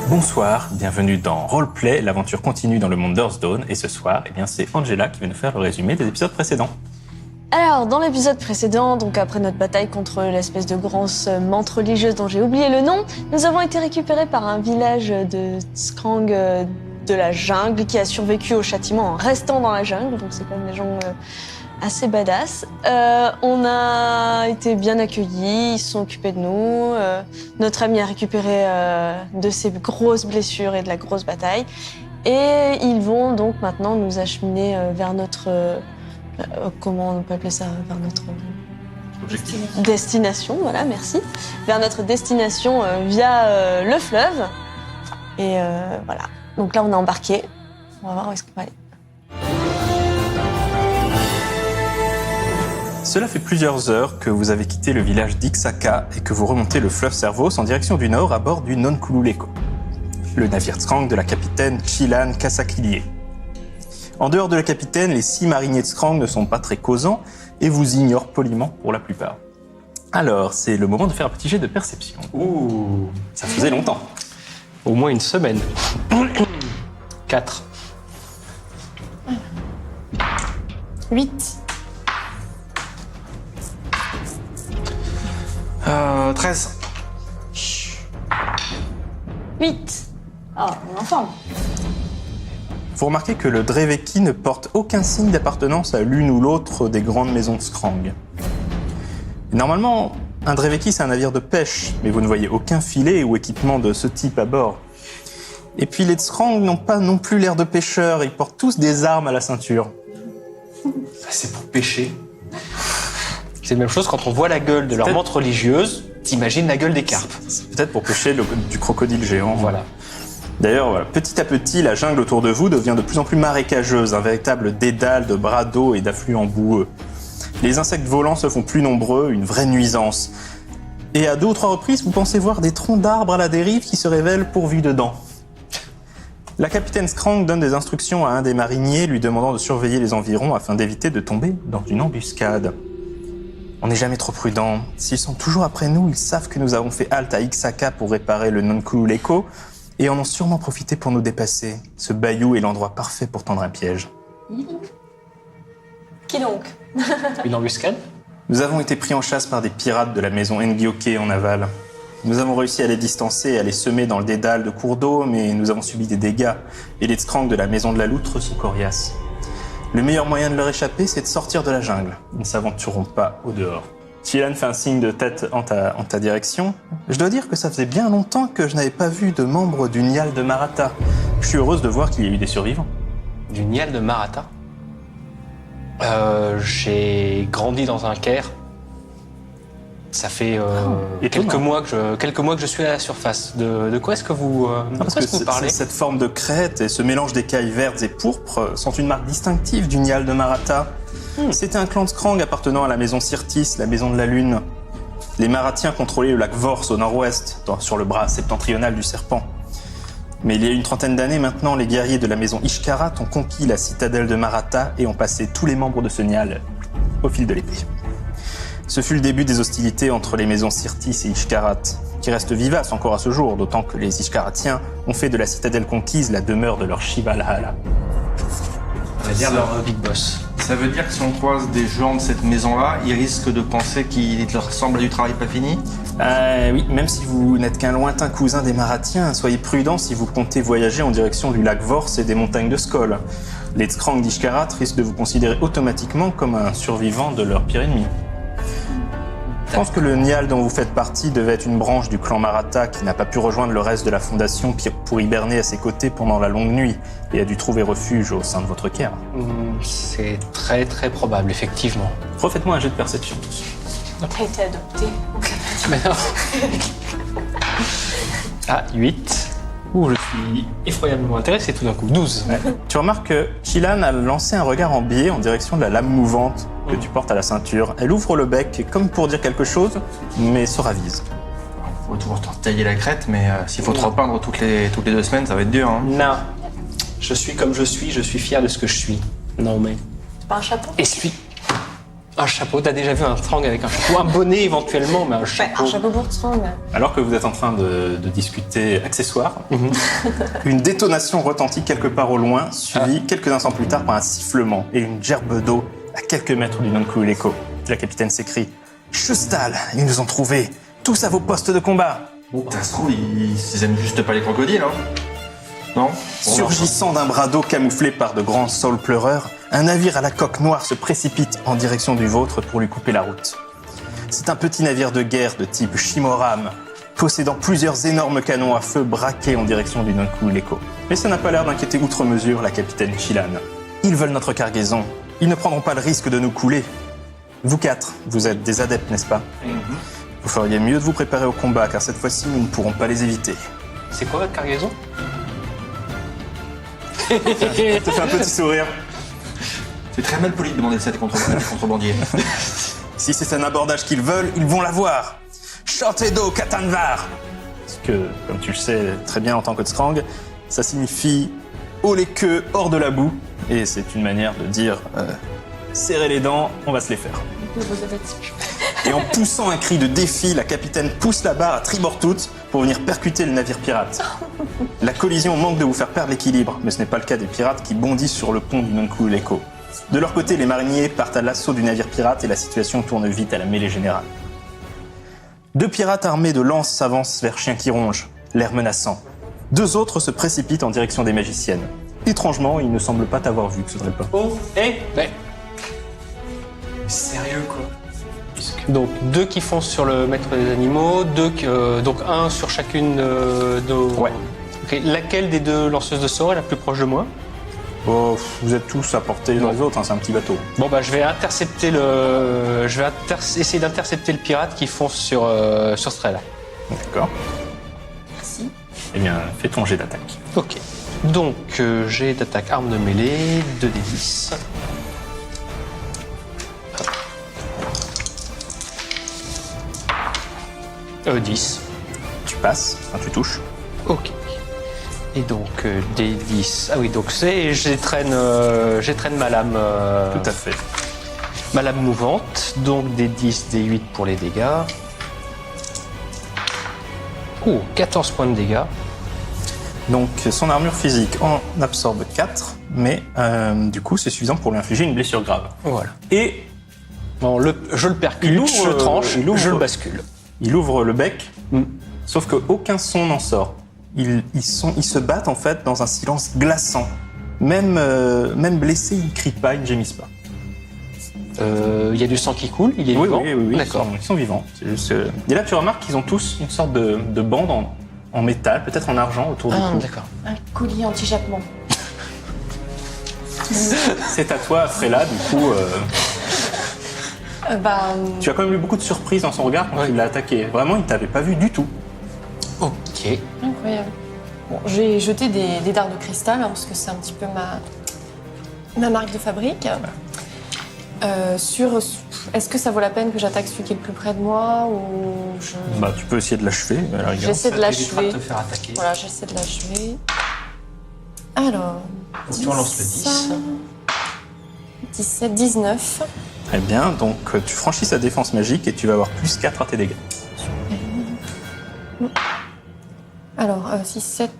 Bonsoir, bienvenue dans Roleplay, l'aventure continue dans le monde d'Hearthstone. Et ce soir, c'est Angela qui va nous faire le résumé des épisodes précédents. Alors, dans l'épisode précédent, donc après notre bataille contre l'espèce de grosse menthe religieuse dont j'ai oublié le nom, nous avons été récupérés par un village de Skrang de la jungle qui a survécu au châtiment en restant dans la jungle, donc c'est quand même des gens assez badass. On a été bien accueillis, ils se sont occupés de nous. Notre ami a récupéré de ses grosses blessures et de la grosse bataille. Et ils vont donc maintenant nous acheminer vers notre... comment on peut appeler ça? Vers notre... Destination, voilà, merci. Vers notre destination via le fleuve. Et voilà. Donc là, on est embarqué. On va voir où est-ce qu'on va aller. Cela fait plusieurs heures que vous avez quitté le village d'Ixaka et que vous remontez le fleuve Servos en direction du nord à bord du Nonkululeko, le navire Skrang de la capitaine Chilan Kasakilié. En dehors de la capitaine, les 6 mariniers de Skrang ne sont pas très causants et vous ignorent poliment pour la plupart. Alors, c'est le moment de faire un petit jet de perception. Ouh, ça faisait longtemps. Au moins une semaine. 4. 8. 13. 8. Ah, on est ensemble. Vous remarquez que le Dreveki ne porte aucun signe d'appartenance à l'une ou l'autre des grandes maisons de Skrang. Normalement, un Dreveki c'est un navire de pêche, mais vous ne voyez aucun filet ou équipement de ce type à bord. Et puis les Skrang n'ont pas non plus l'air de pêcheurs, ils portent tous des armes à la ceinture. C'est pour pêcher. C'est la même chose quand on voit la gueule de leur menthe religieuse, t'imagines la gueule des carpes. C'est peut-être pour pêcher du crocodile géant. Voilà. D'ailleurs, voilà, petit à petit, la jungle autour de vous devient de plus en plus marécageuse, un véritable dédale de bras d'eau et d'affluents boueux. Les insectes volants se font plus nombreux, une vraie nuisance. Et à 2 ou 3 reprises, vous pensez voir des troncs d'arbres à la dérive qui se révèlent pourvus de dents. La capitaine Skrang donne des instructions à un des mariniers, lui demandant de surveiller les environs afin d'éviter de tomber dans une embuscade. On n'est jamais trop prudent. S'ils sont toujours après nous, ils savent que nous avons fait halte à Ixaka pour réparer le Nonkululeko et en ont sûrement profité pour nous dépasser. Ce bayou est l'endroit parfait pour tendre un piège. Qui donc? Une embuscade? Nous avons été pris en chasse par des pirates de la maison Ngioke en aval. Nous avons réussi à les distancer et à les semer dans le dédale de cours d'eau, mais nous avons subi des dégâts et les Skrang de la maison de la loutre sont coriaces. Le meilleur moyen de leur échapper, c'est de sortir de la jungle. Ils ne s'aventureront pas au dehors. Chilan fait un signe de tête en ta direction. Je dois dire que ça faisait bien longtemps que je n'avais pas vu de membres du Nial de Marata. Je suis heureuse de voir qu'il y a eu des survivants. Du Nial de Marata? J'ai grandi dans un caire. Ça fait quelques mois que je suis à la surface. De quoi est-ce que vous, parlez? Cette forme de crête et ce mélange d'écailles vertes et pourpres sont une marque distinctive du Nial de Marata. C'était un clan de Skrang appartenant à la maison Syrtis, la maison de la Lune. Les Maratiens contrôlaient le lac Vors au nord-ouest, sur le bras septentrional du serpent. Mais il y a une trentaine d'années maintenant, les guerriers de la maison Ishkarat ont conquis la citadelle de Marata et ont passé tous les membres de ce Nial au fil de l'épée. Ce fut le début des hostilités entre les maisons Syrtis et Ishkarat, qui restent vivaces encore à ce jour, d'autant que les Ishkaratiens ont fait de la citadelle conquise la demeure de leur Shivalhala. On va dire leur big boss. Ça veut dire que si on croise des gens de cette maison-là, ils risquent de penser qu'il leur ressemble à du travail pas fini? Oui, même si vous n'êtes qu'un lointain cousin des Maratiens, soyez prudents si vous comptez voyager en direction du lac Vors et des montagnes de Skoll. Les Skrang d'Ishkarat risquent de vous considérer automatiquement comme un survivant de leur pire ennemi. Je pense que le Nial dont vous faites partie devait être une branche du clan Marata qui n'a pas pu rejoindre le reste de la fondation pour hiberner à ses côtés pendant la longue nuit et a dû trouver refuge au sein de votre caire. C'est très très probable, effectivement. Refaites-moi un jet de perception. T'as été adopté. Mais non. 8. Ouh, je suis effroyablement intéressé tout d'un coup. 12. Ouais. Tu remarques que Chilan a lancé un regard en biais en direction de la lame mouvante que tu portes à la ceinture. Elle ouvre le bec comme pour dire quelque chose, mais se ravise. Faut toujours te tailler la crête, mais s'il faut te repeindre toutes les 2 semaines, ça va être dur. Hein. Non. Je suis comme je suis fier de ce que je suis. Non mais... C'est pas un chapeau? Essuie. Un chapeau, t'as déjà vu un Strang avec un chapeau? Un bonnet éventuellement, mais un chapeau. Un chapeau pour Strang. Alors que vous êtes en train de discuter accessoires, une détonation retentit quelque part au loin, suivie quelques instants plus tard par un sifflement et une gerbe d'eau à quelques mètres du Nonkululeko. La capitaine s'écrie « Chustal, ils nous ont trouvés, tous à vos postes de combat !» Ça se trouve, ils aiment juste pas les crocodiles, hein. Non? Surgissant d'un bras d'eau camouflé par de grands saules pleureurs, un navire à la coque noire se précipite en direction du vôtre pour lui couper la route. C'est un petit navire de guerre de type Shimoram, possédant plusieurs énormes canons à feu braqués en direction du Nonkululeko. Mais ça n'a pas l'air d'inquiéter outre mesure la capitaine Chilan. Ils veulent notre cargaison. Ils ne prendront pas le risque de nous couler. Vous quatre, vous êtes des adeptes, n'est-ce pas? Vous feriez mieux de vous préparer au combat, car cette fois-ci, nous ne pourrons pas les éviter. C'est quoi votre cargaison? Ça te fait un petit sourire. C'est très mal poli de demander ça à des contrebandiers. Si c'est un abordage qu'ils veulent, ils vont l'avoir. Shortedo Katanvar. Parce que, comme tu le sais très bien en tant que Tskrang, ça signifie haut les queues, hors de la boue. Et c'est une manière de dire serrez les dents, on va se les faire. Et en poussant un cri de défi, la capitaine pousse la barre à tribord toute pour venir percuter le navire pirate. La collision manque de vous faire perdre l'équilibre, mais ce n'est pas le cas des pirates qui bondissent sur le pont du Nonkululeko. De leur côté, les mariniers partent à l'assaut du navire pirate et la situation tourne vite à la mêlée générale. Deux pirates armés de lances s'avancent vers Chien qui ronge, l'air menaçant. Deux autres se précipitent en direction des magiciennes. Étrangement, ils ne semblent pas t'avoir vu, Xodripa. Oh, ouais. Sérieux, quoi? Donc, deux qui foncent sur le maître des animaux, donc un sur chacune de... Ouais. Ok, laquelle des deux lanceuses de sorts est la plus proche de moi? Oh, vous êtes tous à portée les uns les autres, hein, c'est un petit bateau. Bon, bah, je vais intercepter essayer d'intercepter le pirate qui fonce sur Strela. D'accord. Merci. Eh bien, fais ton jet d'attaque. Ok. Donc, j'ai d'attaque arme de mêlée, 2d10. 10. Tu passes, enfin tu touches. Ok. Et donc, des 10. Ah oui, donc j'étraîne ma lame. Tout à fait. Ma lame mouvante. Donc, des 10, des 8 pour les dégâts. Oh, 14 points de dégâts. Donc son armure physique en absorbe 4, mais du coup c'est suffisant pour lui infliger une blessure grave. Voilà. Et bon, je le percute, je tranche, je le bascule. Il ouvre le bec, sauf qu'aucun son n'en sort. Ils se battent en fait dans un silence glaçant. Même blessés, ils ne crient pas, ils ne gémissent pas. Il y a du sang qui coule, il est vivant. Oui, d'accord. Ils sont vivants. C'est juste, Et là tu remarques qu'ils ont tous une sorte de bande en métal, peut-être en argent autour du cou. D'accord. Un collier anti-jappement. C'est à toi, Frela, du coup. Tu as quand même eu beaucoup de surprises dans son regard quand il l'a attaqué. Vraiment, il t'avait pas vu du tout. Ok. Incroyable. Bon, j'ai jeté des dards de cristal, hein, parce que c'est un petit peu ma marque de fabrique. Est-ce que ça vaut la peine que j'attaque celui qui est le plus près de moi ou Bah, tu peux essayer de l'achever, à la rigueur. J'essaie de l'achever. te faire attaquer. Voilà, j'essaie de l'achever. Alors. Tu relances le 10. 17, 19. Très bien, donc tu franchis sa défense magique et tu vas avoir plus 4 à tes dégâts. Alors, 6, 7,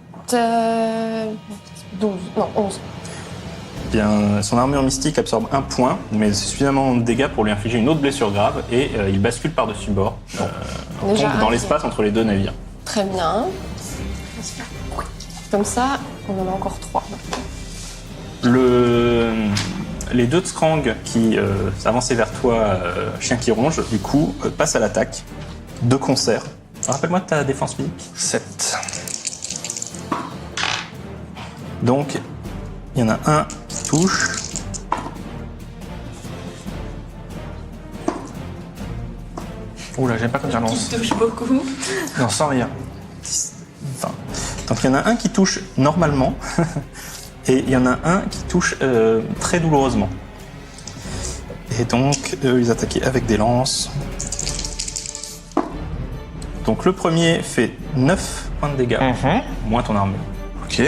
12, non, 11. Bien, son armure mystique absorbe 1 point, mais c'est suffisamment de dégâts pour lui infliger une autre blessure grave et il bascule par-dessus bord, tombe dans l'espace entre les deux navires. Très bien. Comme ça, on en a encore 3. Les deux Tskrang qui s'avançaient vers toi, chien qui ronge, du coup, passent à l'attaque, de concert. Rappelle-moi de ta défense physique. 7. Donc, il y en a un qui touche. Oula, j'aime pas quand il relance. touche beaucoup. Non, sans rien. Enfin, donc il y en a un qui touche normalement et il y en a un qui touche très douloureusement. Et donc ils attaquaient avec des lances. Donc le premier fait 9 points de dégâts, moins ton armure. Ok.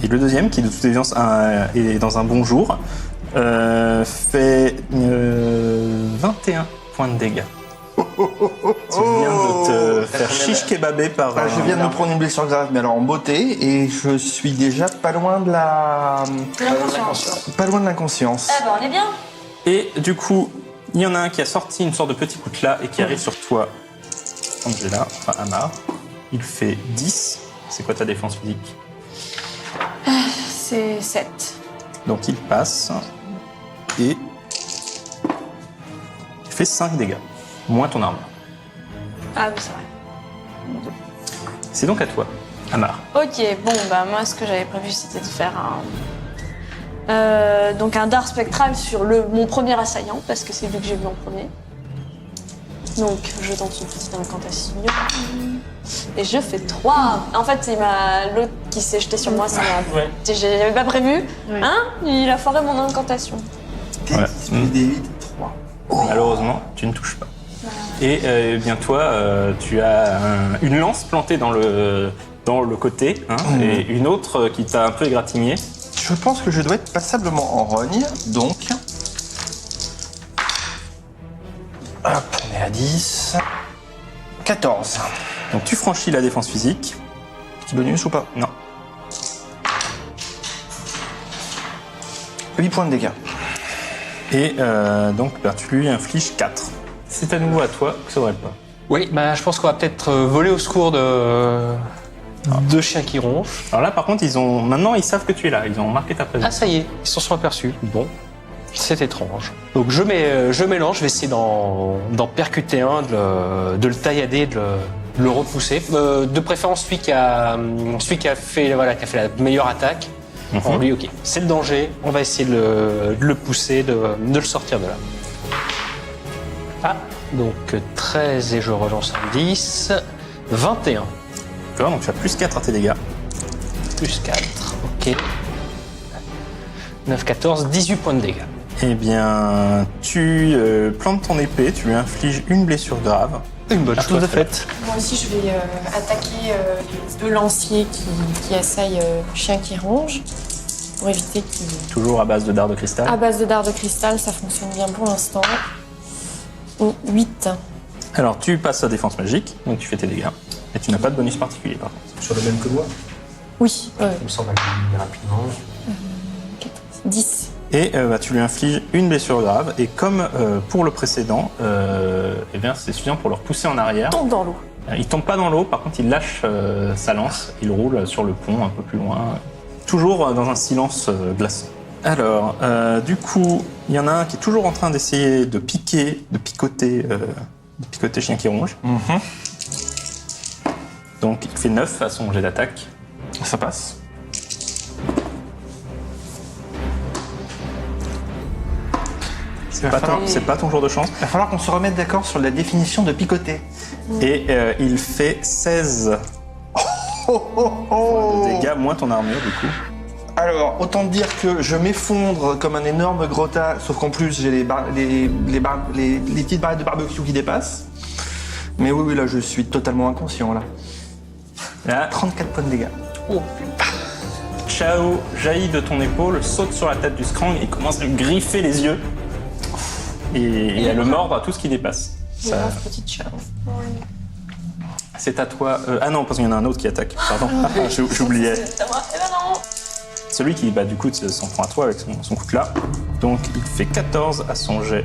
Et le deuxième, qui de toute évidence est dans un bon jour, fait 21 points de dégâts. Tu viens de te faire chiche kebaber par... Je viens de me prendre une blessure grave, mais alors en beauté, et je suis déjà pas loin de la... Pas loin de l'inconscience. Ah bah on est bien. Et du coup, il y en a un qui a sorti une sorte de petit coutelas et qui arrive sur toi, Angela, enfin Amar. Il fait 10. C'est quoi ta défense physique? C'est 7. Donc il passe et il fait 5 dégâts, moins ton arme. Ah oui, c'est vrai. C'est donc à toi, Amar. Ok, bon, bah moi, ce que j'avais prévu, c'était de faire donc un dard spectral sur mon premier assaillant, parce que c'est lui que j'ai vu en premier. Donc, je tente une petite incantation. Et je fais 3. En fait, l'autre qui s'est jeté sur moi, ça m'a... Ouais. J'avais pas prévu. Ouais. Hein? Il a foiré mon incantation. Ouais. Des 8, 3. Malheureusement, tu ne touches pas. Et bien toi, tu as une lance plantée dans le côté, hein, et une autre qui t'a un peu égratigné. Je pense que je dois être passablement en rogne, donc... Hop, on est à 10. 14. Donc tu franchis la défense physique. Petit bonus ou pas? Non. 8 points de dégâts. Et donc tu lui infliges 4. C'est à nouveau à toi, que ça devrait pas. Oui, bah, je pense qu'on va peut-être voler au secours de chiens qui ronflent. Alors là par contre, maintenant ils savent que tu es là, ils ont marqué ta présence. Ah, ça y est, ils s'en sont aperçus. Bon, c'est étrange. Donc je mélange, je vais essayer d'en percuter un, de le taillader, de le repousser. De préférence celui qui a fait la meilleure attaque. Bon, lui, ok, c'est le danger, on va essayer de le pousser, de le sortir de là. Ah, donc 13 et je relance un 10. 21. D'accord, donc tu as plus 4 à tes dégâts. Plus 4, ok. 9, 14, 18 points de dégâts. Eh bien, tu plantes ton épée, tu lui infliges une blessure grave. Une bonne chose de faite. Moi aussi, je vais attaquer les 2 lanciers qui assaillent chien qui ronge, pour éviter qu'ils... Toujours à base de dards de cristal. À base de dards de cristal, ça fonctionne bien pour l'instant. 8. Alors tu passes à défense magique, donc tu fais tes dégâts. Et tu n'as pas de bonus particulier par contre. Sur le même que moi, Oui. il me semble aller rapidement. 10. Et tu lui infliges une blessure grave. Et comme pour le précédent, eh bien, c'est suffisant pour le repousser en arrière. Tombe dans l'eau. Il tombe pas dans l'eau, par contre il lâche sa lance. Il roule sur le pont un peu plus loin. Toujours dans un silence glaçant. Alors, du coup, il y en a un qui est toujours en train d'essayer de picoter chien qui ronge. Donc il fait 9 à son jet d'attaque. Ça passe. C'est pas ton jour de chance. Il va falloir qu'on se remette d'accord sur la définition de picoter. Et il fait 16 de dégâts, moins ton armure du coup. Alors, autant dire que je m'effondre comme un énorme grottat, sauf qu'en plus j'ai les petites barrettes de barbecue qui dépassent. Mais oui, là je suis totalement inconscient là. Là, 34 points de dégâts. Chao jaillit de ton épaule, saute sur la tête du Skrang et commence à lui griffer les yeux. Et à le mordre à tout ce qui dépasse. Petite chance. C'est à toi. Ah non, parce qu'il y en a un autre qui attaque. Pardon, j'oubliais. C'est à moi. Eh ben non. Celui qui, du coup, s'en prend à toi avec son coutelas. Donc, il fait 14 à son jet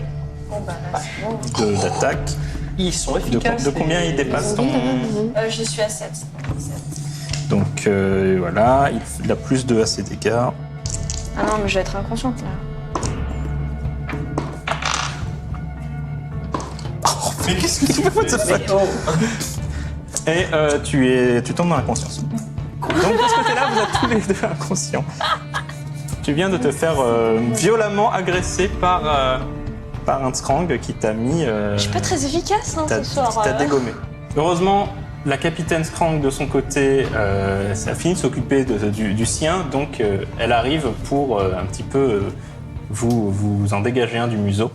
Bon, bah là, c'est bon. d'attaque. Ils sont De efficaces. combien il dépasse ton... Je suis à 7. Donc, voilà, il a plus 2 à ses dégâts. Ah non, mais je vais être inconsciente là. Mais qu'est-ce que tu fais de cette Et tu tombes dans l'inconscience. Donc de ce côté-là, vous êtes tous les deux inconscients. Tu viens de te faire violemment agresser par un Skrang qui t'a mis... Je suis pas très efficace ce soir. Qui t'a dégommé. Heureusement, la capitaine Skrang de son côté, ça a fini de s'occuper du sien, donc elle arrive pour un petit peu vous en dégager un du museau.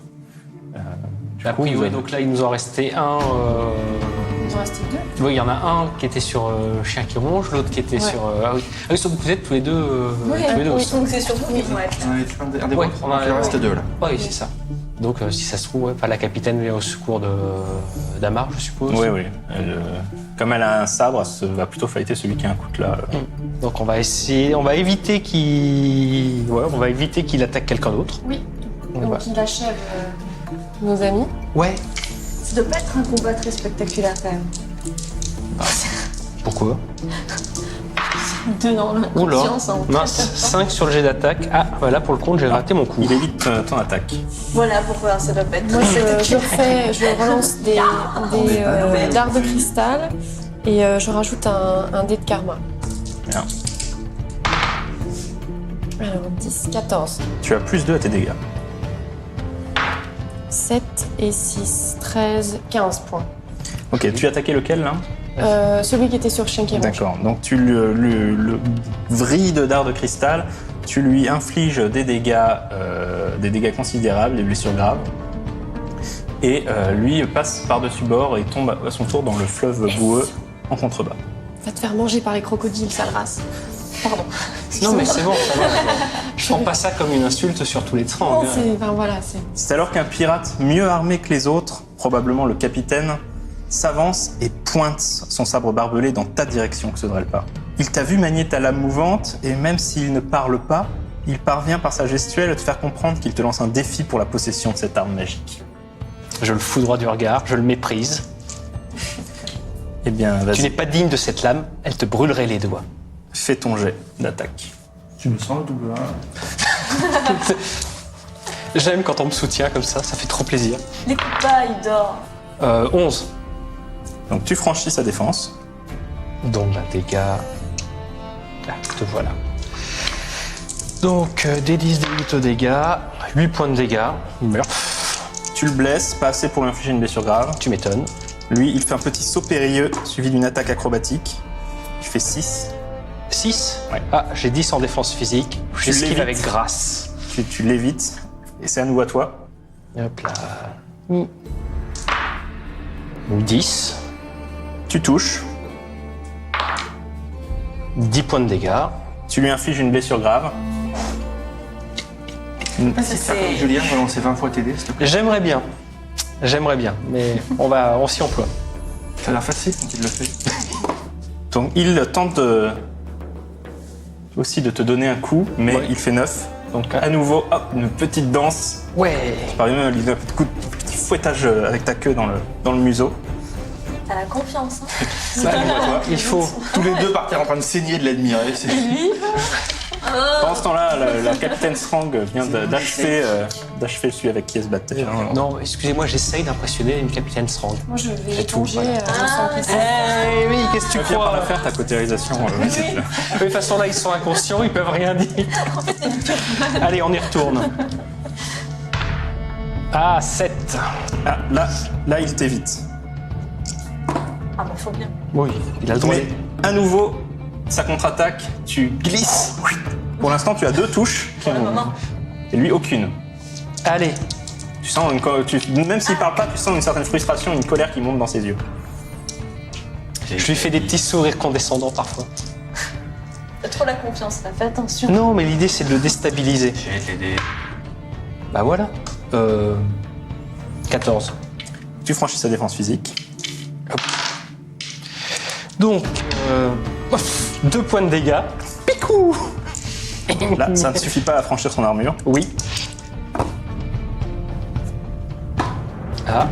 A priori, donc là, il nous en restait un. Il nous en restait Tu vois, il y en a un qui était sur chien qui ronge, l'autre qui était sur. Ah oui. Ah oui, sauf que vous êtes tous les deux. Tous les deux aussi. Donc c'est surtout qu'ils vont être là. Un des Ouais, vôtres, on a- donc il en reste 2 là. Oui, c'est ça. Donc, si ça se trouve, ouais, la capitaine vient au secours d'Amar, je suppose. Oui, oui. Comme elle a un sabre, elle va plutôt fighter celui qui a un coutelas. Donc, on va essayer, on va éviter qu'il attaque quelqu'un d'autre. Oui. On Donc va- il achève nos amis. Ouais. Ça doit pas être un combat très spectaculaire quand même. Pourquoi? 2 dans Oula. l'inconscience. Hein, Mince, 5 sur le jet d'attaque. Ah, voilà, pour le compte, j'ai raté mon coup. Il évite ton attaque. Voilà pourquoi ça doit pas être Moi, très je relance des dards de cristal et je rajoute un dé de karma. Bien. Alors, 10, 14, Tu as plus 2 à tes dégâts. 7 et 6, 13, 15 points. Ok, tu attaquais lequel là? Celui qui était sur chien qui ronge. D'accord, donc tu le vrilles de dard de cristal, tu lui infliges des dégâts considérables, des blessures graves, et lui passe par-dessus bord et tombe à son tour dans le fleuve boueux en contrebas. Va te faire manger par les crocodiles, sale race. Pardon. Non, mais c'est bon, ça va. Je prends pas ça comme une insulte sur tous les 30. Non, c'est... Enfin, voilà, c'est... C'est alors qu'un pirate mieux armé que les autres, probablement le capitaine, s'avance et pointe son sabre barbelé dans ta direction, Xeudrelpa. Il t'a vu manier ta lame mouvante et même s'il ne parle pas, il parvient par sa gestuelle à te faire comprendre qu'il te lance un défi pour la possession de cette arme magique. Je le foudroie du regard, je le méprise. Eh bien, Tu vas-y, n'es pas digne de cette lame, elle te brûlerait les doigts. fais ton jet d'attaque. Tu me sens le double 1. J'aime quand on me soutient comme ça fait trop plaisir. L'écoute pas, il dort. 11. Donc tu franchis sa défense. Donc, un dégât. Ah, te voilà. Donc, des 10, des 8 au dégâts, 8 points de dégâts, il meurt. Tu le blesses, pas assez pour lui infliger une blessure grave. Tu m'étonnes. Lui, il fait un petit saut périlleux suivi d'une attaque acrobatique. Il fait 6. 6. Ouais. Ah, j'ai 10 en défense physique. J'esquive l'évites. avec grâce. Tu l'évites et c'est à nouveau à toi. Hop là. 10. Tu touches, 10 points de dégâts. tu lui infliges une blessure grave. C'est... Julien, va lancer 20 fois TD, s'il te plaît. J'aimerais bien, mais on s'y emploie. Ça a l'air facile quand il le fait. Donc il tente aussi de te donner un coup, mais Ouais. il fait 9. Donc à nouveau, hop, une petite danse. Ouais. Tu parviens même à lui donner un petit fouettage avec ta queue dans le museau. T'as la confiance, hein. Ça, à nouveau à toi. Il faut. Tous les deux partir en train de saigner de l'admirer. C'est... Pendant ce temps-là, la capitaine Strang vient d'achever celui avec qui elle se battait. hein. Non, excusez-moi, j'essaye d'impressionner une capitaine Strang. Moi, je vais C'est tout, éponger voilà. sans qu'il Eh oui, qu'est-ce que Tu vas finir par la faire, ta cotérisation. De toute façon, là, ils sont inconscients, ils peuvent rien dire. Allez, on y retourne. Ah, 7. Ah, là, il t'évite. Ah bah faut bien. Oui, il a le droit. Mais à nouveau, sa contre-attaque, tu glisses. Pour l'instant, tu as 2 touches. Et lui, aucune. Allez, Tu sens même s'il parle pas, tu sens une certaine frustration, une colère qui monte dans ses yeux. je lui fais des petits sourires condescendants parfois. T'as trop la confiance là, fais attention. Non, mais l'idée, c'est de le déstabiliser. J'ai t'aider. Bah voilà. 14. Tu franchis sa défense physique. Donc, 2 points de dégâts. Picou. Là, ça ne suffit pas à franchir son armure. Oui. Ah.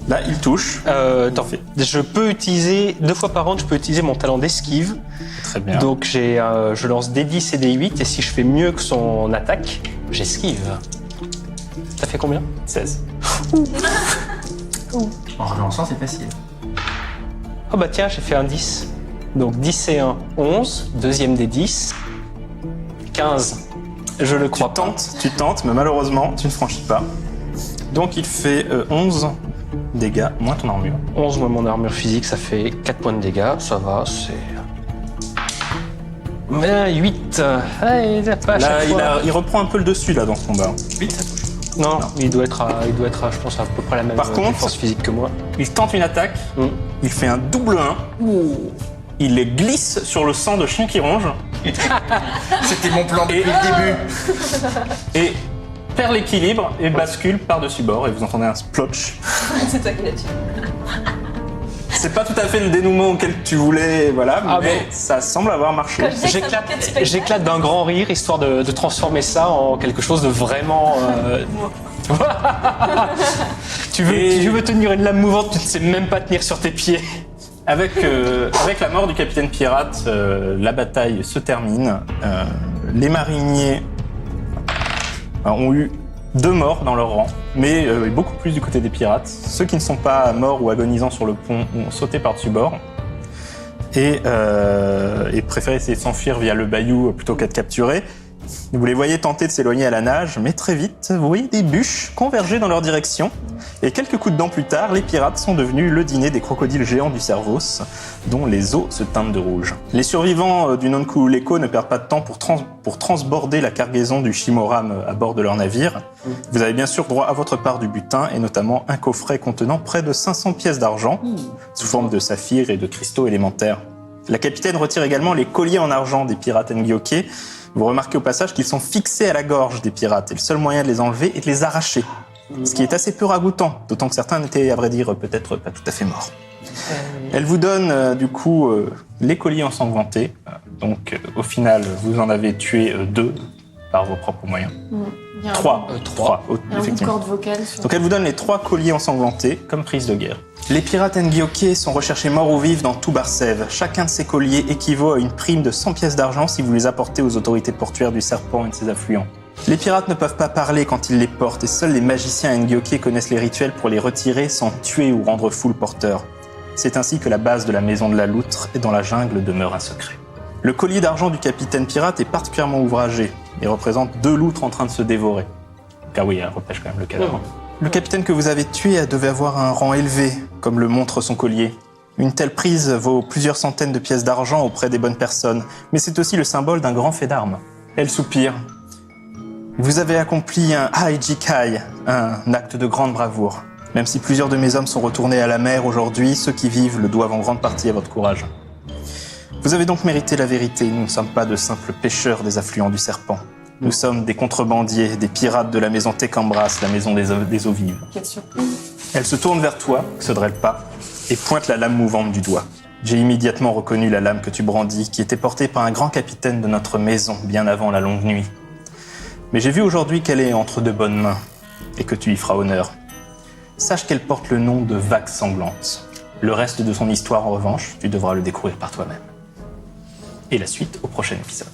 Là, il touche. Attends, je peux utiliser, 2 fois par round, je peux utiliser mon talent d'esquive. Très bien. Donc je lance des 10 et des 8, et si je fais mieux que son attaque, j'esquive. Ça fait combien? 16. En relançant, c'est facile. Oh bah tiens, j'ai fait un 10. Donc 10 et 1, 11. Deuxième des 10. 15. Je le crois pas. Tu tentes, mais malheureusement, tu ne franchis pas. Donc il fait 11 dégâts, moins ton armure. 11 moins mon armure physique, ça fait 4 points de dégâts. Ça va, c'est... Mais 8. Allez, pas à Là, chaque fois. il reprend un peu le dessus là dans ce combat. 8, ça touche. Non, il doit être à, je pense, à peu près la même Par contre- défense physique que moi. Il tente une attaque, Il fait un double 1. Il les glisse sur le sang de chien qui ronge C'était mon plan depuis le début. et perd l'équilibre et bascule par-dessus bord. Et vous entendez un splotch. C'est toi qui l'as tué. C'est pas tout à fait le dénouement auquel tu voulais, voilà, Ah mais bon. ça semble avoir marché. Comme je disais que ça manquait de spectacle. J'éclate d'un grand rire, histoire de transformer ça en quelque chose de vraiment... tu veux tenir une lame mouvante, tu ne sais même pas tenir sur tes pieds. Avec la mort du capitaine pirate, la bataille se termine. Les mariniers ont eu 2 morts dans leur rang, mais beaucoup plus du côté des pirates. Ceux qui ne sont pas morts ou agonisants sur le pont ont sauté par-dessus bord et préféré essayer de s'enfuir via le bayou plutôt qu'être capturés. Vous les voyez tenter de s'éloigner à la nage, mais très vite, vous voyez des bûches converger dans leur direction. Et quelques coups de dents plus tard, les pirates sont devenus le dîner des crocodiles géants du Servos, dont les os se teintent de rouge. Les survivants du Nonkululeko ne perdent pas de temps pour transborder la cargaison du Shimoram à bord de leur navire. Vous avez bien sûr droit à votre part du butin, et notamment un coffret contenant près de 500 pièces d'argent, sous forme de saphirs et de cristaux élémentaires. La capitaine retire également les colliers en argent des pirates Ngyoke. Vous remarquez au passage qu'ils sont fixés à la gorge des pirates, et le seul moyen de les enlever est de les arracher. Ce qui est assez peu ragoûtant, d'autant que certains étaient, à vrai dire, peut-être pas tout à fait morts. Elle vous donne, du coup, les colliers ensanglantés. Donc, au final, vous en avez tué 2 par vos propres moyens. Il y a 3. un bout de Effectivement. corde vocale. Donc, elle vous donne les 3 colliers ensanglantés comme prise de guerre. Les pirates Ngyoke sont recherchés morts ou vifs dans tout Barsève. Chacun de ces colliers équivaut à une prime de 100 pièces d'argent si vous les apportez aux autorités portuaires du Serpent et de ses affluents. Les pirates ne peuvent pas parler quand ils les portent, et seuls les magiciens Ngyoke connaissent les rituels pour les retirer sans tuer ou rendre fou le porteur. C'est ainsi que la base de la maison de la loutre et dans la jungle demeure un secret. Le collier d'argent du capitaine pirate est particulièrement ouvragé et représente 2 loutres en train de se dévorer. Car oui, elle repêche quand même le cadavre. Le capitaine que vous avez tué devait avoir un rang élevé, comme le montre son collier. Une telle prise vaut plusieurs centaines de pièces d'argent auprès des bonnes personnes, mais c'est aussi le symbole d'un grand fait d'armes. Elle soupire. Vous avez accompli un Haijikai, un acte de grande bravoure. Même si plusieurs de mes hommes sont retournés à la mer aujourd'hui, ceux qui vivent le doivent en grande partie à votre courage. Vous avez donc mérité la vérité, nous ne sommes pas de simples pêcheurs des affluents du Serpent. Nous sommes des contrebandiers, des pirates de la maison Tekambras, la maison des eaux vives. Quelle surprise. Elle se tourne vers toi, Xodrel pas, et pointe la lame mouvante du doigt. J'ai immédiatement reconnu la lame que tu brandis, qui était portée par un grand capitaine de notre maison, bien avant la longue nuit. Mais j'ai vu aujourd'hui qu'elle est entre de bonnes mains, et que tu y feras honneur. Sache qu'elle porte le nom de Vague Sanglante. Le reste de son histoire, en revanche, tu devras le découvrir par toi-même. Et la suite au prochain épisode.